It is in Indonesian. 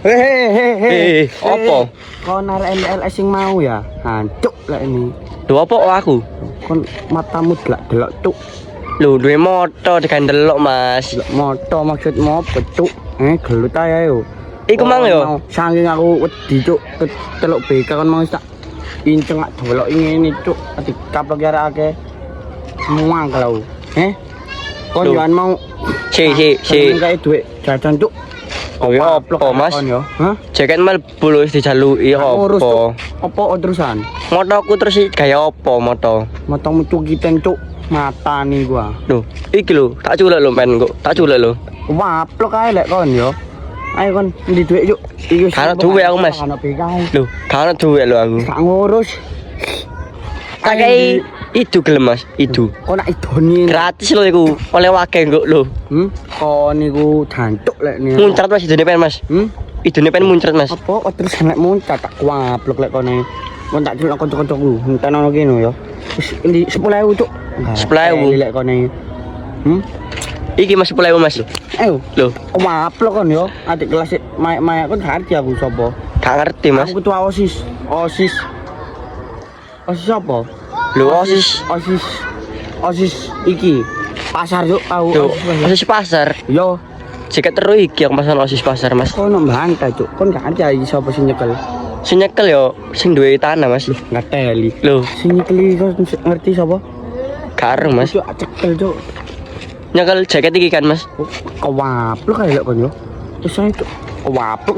Hehehe. Apa? Kau narik LS sing mau ya? Hancuk lah ini. Lho apa aku? Kon matamu delok cuk. Lho duwe moto digandelok, Mas. Moto maksudmu apa cuk? Gelut ae yo. Iku mang yo. Saking aku wedi cuk, teluk BK kon mau tak inceng ak delok ngene cuk, dikaplok ya akeh. Muang kalau. Kon Loh. jangan mau Si. kayak duit jajan cuk. Oh ya apa, Mas? Hah? Jaket mal bulu wis dijaluki Urus apa? cuk. Apa terusan? Motoku terus gaya apa moto? Motomu cukiten cuk. Mata nih gua. Lho, iki lho, tak culek lho men kok. Tak culek lho. Waplok ae lek kon yo. Ayo kon ndi duit yuk. Iki Kan duwe aku, Mas. Kan BK. Lho, kan duwe lho aku. Gak ngurus. Tak kei itu gelem Mas, itu. Kok nak idoni. Gratis lho iku. Oleh wake kok lho. Kon niku jancuk lek ni. Muncrat Mas idune pen Mas. Idune pen muncrat Mas. Apa kok terus nek muncrat tak waplok lek kone. Kon tak celok kanca-kancaku. Enten ono kene yo. Wis endi 10.000 cuk. 10.000 lek kone. Iki Mas 10.000 Mas. Ayo. Lho, Waplok kon yo. Adik kelas mayak kon gak ngerti aku sapa. gak ngerti Mas. Aku ketua OSIS. OSIS apa? Lho OSIS. OSIS iki. Pasar yuk aku. Lho, OSIS pasar. Yo, Jaket terus iki aku pasang OSIS pasar Mas. kono bantai cuk. Kon gak ngerti iki sapa sing nyekel. Sing nyekel yo sing duwe tanah Mas. Ngeteli. Lho, Sing nyekeli kok ngerti sapa? kareng Mas. Cuk cekel cuk. Nyekel jaket iki kan Mas. Kewaplok ae lek kon yo. Wis ae cuk. Kewaplok.